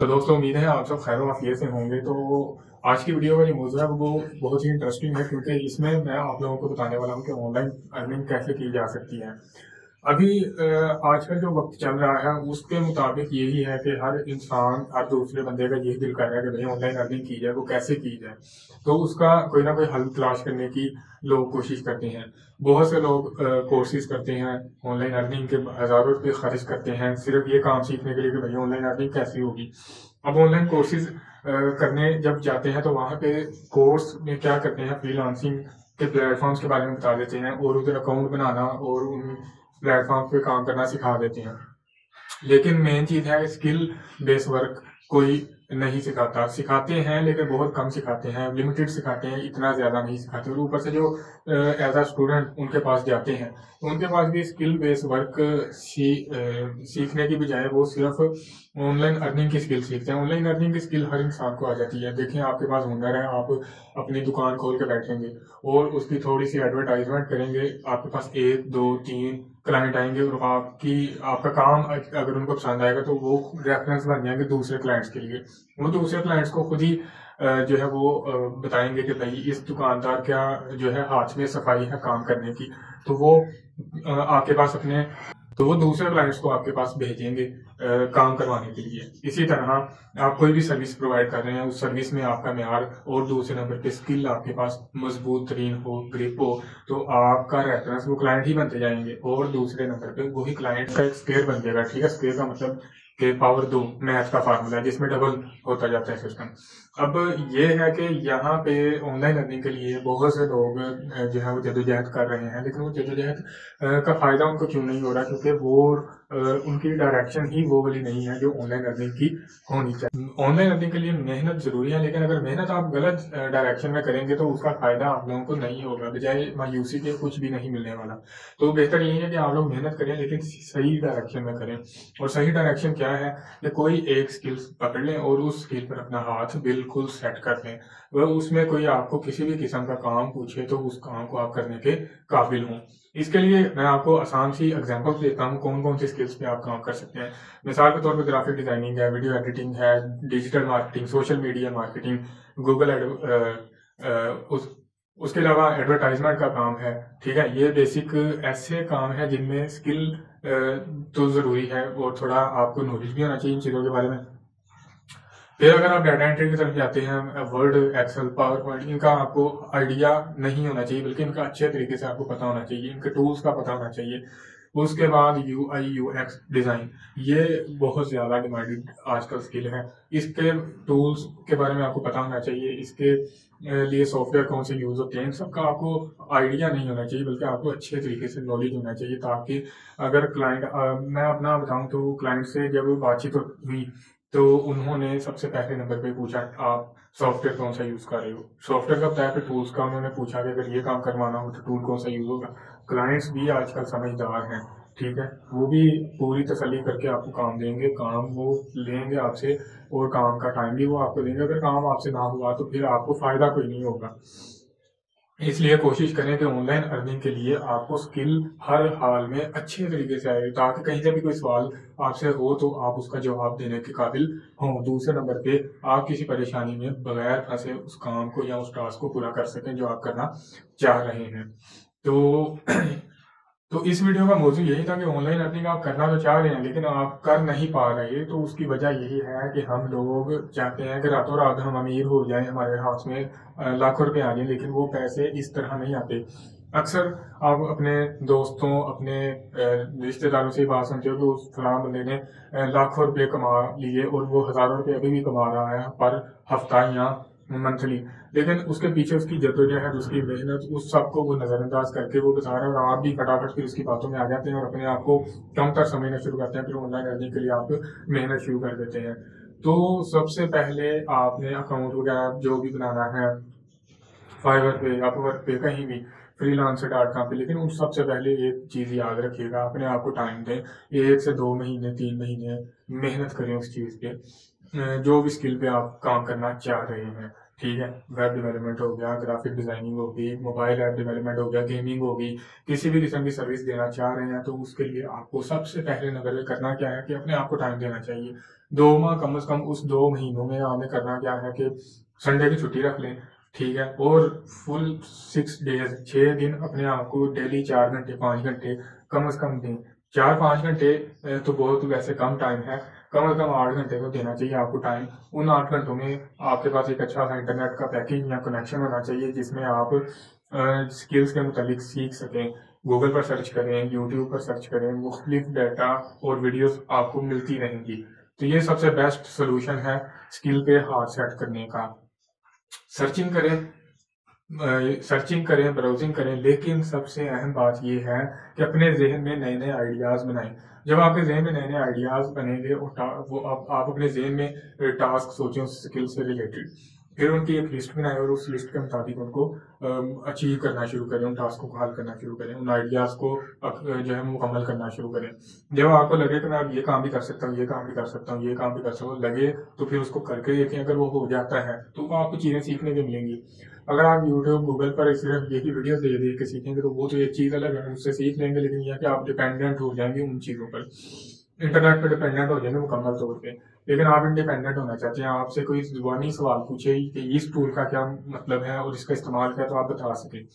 तो दोस्तों उम्मीद है आप सब खैर वाफियत से होंगे। तो आज की वीडियो का जो मौजूद है वो बहुत ही इंटरेस्टिंग है, क्योंकि इसमें मैं आप लोगों को बताने वाला हूँ कि ऑनलाइन अर्निंग कैसे की जा सकती है। अभी आजकल जो वक्त चल रहा है उसके मुताबिक यही है कि हर इंसान, हर दूसरे बंदे का यही दिल कर रहा है कि भाई ऑनलाइन अर्निंग की जाए। वो कैसे की जाए, तो उसका कोई ना कोई हल तलाश करने की लोग कोशिश करते हैं। बहुत से लोग कोर्सेज करते हैं ऑनलाइन अर्निंग के, हज़ारों रुपये खर्च करते हैं सिर्फ ये काम सीखने के लिए कि भाई ऑनलाइन अर्निंग कैसी होगी। अब ऑनलाइन कोर्सेज करने जब जाते हैं तो वहाँ पे कोर्स में क्या करते हैं, फ्रीलांसिंग के प्लेटफॉर्म्स के बारे में बता देते हैं और उधर अकाउंट बनाना और उन प्लेटफॉर्म पे काम करना सिखा देते हैं। लेकिन मेन चीज है स्किल बेस वर्क कोई नहीं सिखाता। सिखाते हैं लेकिन बहुत कम सिखाते हैं, लिमिटेड सिखाते हैं, इतना ज्यादा नहीं सिखाते। और ऊपर से जो एज अ स्टूडेंट उनके पास जाते हैं तो उनके पास भी स्किल बेस वर्क सीखने की बजाय वो सिर्फ ऑनलाइन अर्निंग की स्किल सीखते हैं। ऑनलाइन अर्निंग की स्किल हर इंसान को आ जाती है। देखिए आपके पास हुनर है, आप अपनी दुकान खोल के बैठेंगे और उसकी थोड़ी सी एडवर्टाइजमेंट करेंगे, आपके पास एक दो तीन क्लाइंट आएंगे और आपका काम अगर उनको पसंद आएगा तो वो रेफरेंस बन जाएंगे दूसरे क्लाइंट्स के लिए। वो दूसरे क्लाइंट्स को खुद ही जो है वो बताएंगे कि भाई इस दुकानदार क्या जो है हाथ में सफाई है काम करने की। तो वो आपके पास अपने तो वो दूसरे क्लाइंट्स को आपके पास भेजेंगे काम करवाने के लिए। इसी तरह आप कोई भी सर्विस प्रोवाइड कर रहे हैं, उस सर्विस में आपका मेयार और दूसरे नंबर पे स्किल आपके पास मजबूत तरीन हो, ग्रिप हो, तो आपका रेफरेंस वो क्लाइंट ही बनते जाएंगे और दूसरे नंबर पे वही क्लाइंट का एक स्केयर बन जाएगा। ठीक है, स्केयर का मतलब के पावर दो मैथ का फार्मूला है जिसमें डबल होता जाता है सिस्टम। अब ये है कि यहाँ पे ऑनलाइन अर्निंग के लिए बहुत से लोग जो है वो जद्दोजहद कर रहे हैं, लेकिन वो जद्दोजहद का फायदा उनको क्यों नहीं हो रहा, क्योंकि वो उनकी डायरेक्शन ही वो वाली नहीं है जो ऑनलाइन अर्निंग की होनी चाहिए। ऑनलाइन अर्निंग के लिए मेहनत जरूरी है, लेकिन अगर मेहनत आप गलत डायरेक्शन में करेंगे तो उसका फायदा आप लोगों को नहीं होगा, बजाय मायूसी के कुछ भी नहीं मिलने वाला। तो बेहतर यही है कि आप लोग मेहनत करें लेकिन सही डायरेक्शन में करें। और सही डायरेक्शन क्या है कि कोई एक स्किल पकड़ लें और उस स्किल पर अपना हाथ बिल्कुल सेट कर लें। वह उसमें कोई आपको किसी भी किस्म का काम पूछे तो उस काम को आप करने के काबिल हों। इसके लिए मैं आपको आसान सी एग्जांपल देता हूँ कौन कौन सी स्किल्स पे आप काम कर सकते हैं। मिसाल के तौर पे ग्राफिक डिजाइनिंग है, वीडियो एडिटिंग है, digital marketing, social media marketing, Google उस उसके अलावा एडवर्टाइजमेंट का काम है। ठीक है, ये बेसिक ऐसे काम है जिनमें स्किल तो जरूरी है और थोड़ा आपको नॉलेज भी होना चाहिए इन चीज़ों के बारे में। फिर अगर आप डाटा एंट्री की तरफ जाते हैं, वर्ड, एक्सेल, पावर पॉइंट, इनका आपको आइडिया नहीं होना चाहिए बल्कि इनका अच्छे तरीके से आपको पता होना चाहिए, इनके टूल्स का पता होना चाहिए। उसके बाद you I you x design, ये बहुत ज़्यादा डिमांडेड आजकल स्किल है। इसके टूल्स के बारे में आपको पता होना चाहिए, इसके लिए सॉफ्टवेयर कौन से यूज़ होते हैं, इन सबका आपको आइडिया नहीं होना चाहिए बल्कि आपको अच्छे तरीके से नॉलेज होना चाहिए, ताकि अगर क्लाइंट, मैं अपना बताऊं तो क्लाइंट से जब बातचीत हुई तो उन्होंने सबसे पहले नंबर पे पूछा आप सॉफ्टवेयर कौन सा यूज़ कर रहे हो। सॉफ्टवेयर का बताया, फिर टूल्स का उन्होंने पूछा कि अगर ये काम करवाना हो तो टूल कौन सा यूज़ होगा। क्लाइंट्स भी आजकल समझदार हैं। ठीक है, वो भी पूरी तसल्ली करके आपको काम देंगे, काम वो लेंगे आपसे और काम का टाइम भी वो आपको देंगे। अगर काम आपसे ना हुआ तो फिर आपको फायदा कोई नहीं होगा। इसलिए कोशिश करें कि ऑनलाइन अर्निंग के लिए आपको स्किल हर हाल में अच्छे तरीके से आए, ताकि कहीं से भी कोई सवाल आपसे हो तो आप उसका जवाब देने के काबिल हों। दूसरे नंबर पे आप किसी परेशानी में बगैर फंसे उस काम को या उस टास्क को पूरा कर सकें जो आप करना चाह रहे हैं। तो तो इस वीडियो का मौजू यही था कि ऑनलाइन अर्निंग आप करना तो चाह रहे हैं लेकिन आप कर नहीं पा रहे। तो उसकी वजह यही है कि हम लोग चाहते हैं कि रातों रात हम अमीर हो जाएं, हमारे हाथ में लाखों रुपए आ जाएं, लेकिन वो पैसे इस तरह नहीं आते। अक्सर आप अपने दोस्तों, अपने रिश्तेदारों से बात सुनते हो कि उस फलां बंदे ने लाखों रुपए कमा लिए और वो हजारों रुपए अभी भी कमा रहा है पर हफ्ता या मंथली। लेकिन उसके पीछे उसकी जद्दोजहद, उसकी मेहनत, उस सबको वो नजरअंदाज करके वो बता रहा है और आप भी फटाफट फिर उसकी बातों में आ जाते हैं और अपने आप को कम तर समझना शुरू करते हैं। फिर ऑनलाइन अर्निंग के लिए आप मेहनत शुरू कर देते हैं। तो सबसे पहले आपने अकाउंट वगैरह जो भी बनाना है, फाइवर पे, अपवर्क पे, कहीं भी, फ्रीलांसर डॉट कॉम पे, लेकिन उन सबसे पहले एक चीज याद रखिएगा, अपने आप को टाइम दें। 1 से 2 महीने, 3 महीने मेहनत करें उस चीज पे, जो भी स्किल पे आप काम करना चाह रहे हैं। ठीक है, वेब डेवलपमेंट हो गया, ग्राफिक डिजाइनिंग होगी, मोबाइल ऐप डेवलपमेंट हो गया, गेमिंग होगी, किसी भी किस्म की सर्विस देना चाह रहे हैं तो उसके लिए आपको सबसे पहले नंबर पे करना क्या है कि अपने आप को टाइम देना चाहिए। 2 माह कम से कम, उस 2 महीनों में हमें करना क्या है कि संडे की छुट्टी रख लें। ठीक है, और फुल 6 डेज, 6 दिन अपने आप को डेली 4 घंटे 5 घंटे कम से कम दें। 4-5 घंटे तो बहुत वैसे कम टाइम है, कम से कम 8 घंटे तो देना चाहिए आपको टाइम। उन 8 घंटों में आपके पास एक अच्छा सा इंटरनेट का पैकेज या कनेक्शन होना चाहिए जिसमें आप स्किल्स के मुतालिक सीख सकें। गूगल पर सर्च करें, यूट्यूब पर सर्च करें, मुख्तलिफ डाटा और वीडियोस आपको मिलती रहेंगी। तो ये सबसे बेस्ट सोल्यूशन है स्किल पे हाथ सेट करने का। सर्चिंग करें, ब्राउजिंग करें, लेकिन सबसे अहम बात यह है कि अपने जहन में नए नए आइडियाज़ बनाएं। जब आपके जहन में नए नए आइडियाज़ बनेंगे और वो आप अपने जहन में टास्क सोचें उस स्किल से रिलेटेड, फिर उनकी एक लिस्ट बनाएं और उस लिस्ट के मुताबिक उनको अचीव करना शुरू करें, उन टास्कों को हल करना शुरू करें, उन आइडियाज़ को जो है मुकम्मल करना शुरू करें। जब आपको लगे कि मैं अब ये काम भी कर सकता हूँ, ये काम भी कर सकता हूँ, ये काम भी कर सकता हूँ लगे, तो फिर उसको करके देखें। अगर वो हो जाता है तो आपको चीज़ें सीखने को मिलेंगी। अगर आप यूट्यूब गूगल पर सिर्फ यही वीडियो देख देख के सीखेंगे तो वो तो एक चीज़ अलग है, उससे सीख लेंगे, लेकिन यह कि आप डिपेंडेंट हो जाएंगे उन चीज़ों पर, इंटरनेट पर डिपेंडेंट हो जाएंगे मुकम्मल तौर पे। लेकिन आप इंडिपेंडेंट होना चाहते हैं, आपसे कोई जुबानी सवाल पूछे कि इस टूल का क्या मतलब है और इसका इस्तेमाल क्या, तो आप बता सकें।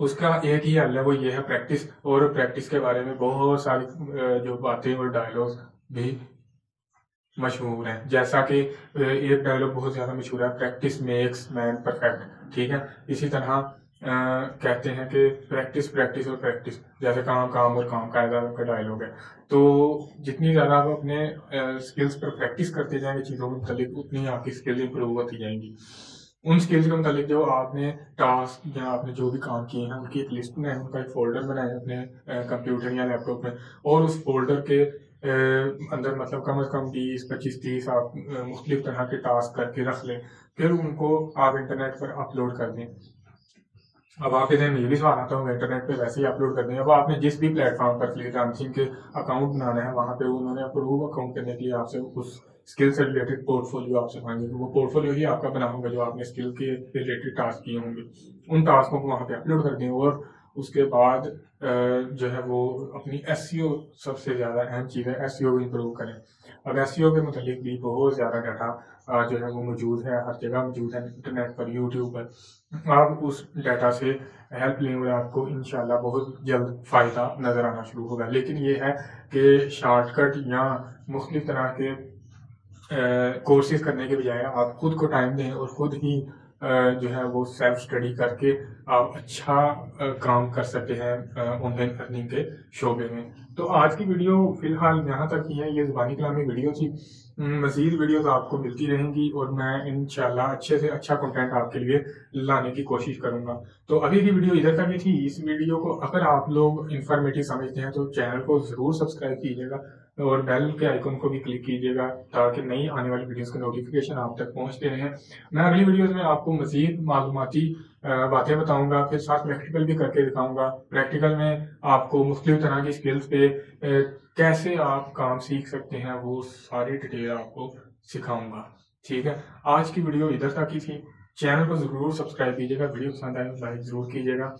उसका एक ही हल है, वो ये है प्रैक्टिस। और प्रैक्टिस के बारे में बहुत सारी जो बातें और डायलॉग्स भी मशहूर है। जैसा कि एक डायलॉग बहुत ज्यादा मशहूर है, प्रैक्टिस मेक्स मैन परफेक्ट। ठीक है, इसी तरह कहते हैं कि प्रैक्टिस प्रैक्टिस और प्रैक्टिस, जैसे काम काम और काम का डायलॉग है। तो जितनी ज्यादा आप अपने स्किल्स पर प्रैक्टिस करते जाएंगे चीजों के मुतालिक, उतनी आपकी स्किल्स इंप्रूव होती जाएंगी। उन स्किल्स के मुतालिक जो आपने टास्क या आपने जो भी काम किए हैं उनकी एक लिस्ट बनाए, उनका एक फोल्डर बनाए अपने कंप्यूटर या लैपटॉप में, और उस फोल्डर के अंदर मतलब कम से कम 20-25-30 आप मुख्तलिफ तरह के टास्क करके रख लें। फिर उनको आप इंटरनेट पर अपलोड कर दें। अब आपके जहन में ये भी सवाल आता होगा, इंटरनेट पे वैसे ही अपलोड कर दें। अब आपने जिस भी प्लेटफॉर्म पर फ्रीलांसिंग के अकाउंट बनाना है, वहां पे उन्होंने अप्रूव अकाउंट करने के लिए आपसे उस स्किल से रिलेटेड पोर्टफोलियो आपसे मांगेंगे। वो पोर्टफोलियो ही आपका बना होगा जो आपने स्किल के रिलेटेड टास्क किए होंगे। उन टास्कों को वहां पे अपलोड कर दें, और उसके बाद जो है वो अपनी एसईओ, सबसे ज़्यादा अहम चीज़ है, एसईओ को इम्प्रूव करें। अब एसईओ के मुतालिक भी बहुत ज़्यादा डाटा जो है वो मौजूद है, हर जगह मौजूद है, इंटरनेट पर, यूट्यूब पर। आप उस डाटा से हेल्प लेंगे, आपको इंशाल्लाह बहुत जल्द फ़ायदा नज़र आना शुरू होगा। लेकिन ये है कि शॉर्टकट या मुख्तलिफ तरह के कोर्सेज करने के बजाय आप खुद को टाइम दें और खुद ही जो है वो सेल्फ स्टडी करके आप अच्छा काम कर सकते हैं ऑनलाइन अर्निंग के शोबे में। तो आज की वीडियो फिलहाल यहाँ तक ही है, ये ज़ुबानी कलामी वीडियो थी। मज़ीद वीडियोस आपको मिलती रहेंगी और मैं इंशाल्लाह अच्छे से अच्छा कंटेंट आपके लिए लाने की कोशिश करूँगा। तो अभी की वीडियो इधर तक ही थी। इस वीडियो को अगर आप लोग इंफॉर्मेटिव समझते हैं तो चैनल को ज़रूर सब्सक्राइब कीजिएगा और बेल के आइकन को भी क्लिक कीजिएगा, ताकि नई आने वाली वीडियोस के नोटिफिकेशन आप तक पहुंचते रहें। मैं अगली वीडियोस में आपको मजीद मालूमाती बातें बताऊंगा, फिर साथ प्रैक्टिकल भी करके दिखाऊंगा। प्रैक्टिकल में आपको मुख्तलिफ तरह की स्किल्स पे कैसे आप काम सीख सकते हैं वो सारी डिटेल आपको सिखाऊंगा। ठीक है, आज की वीडियो इधर तक ही थी। चैनल को जरूर सब्सक्राइब कीजिएगा, वीडियो पसंद आए तो लाइक जरूर कीजिएगा।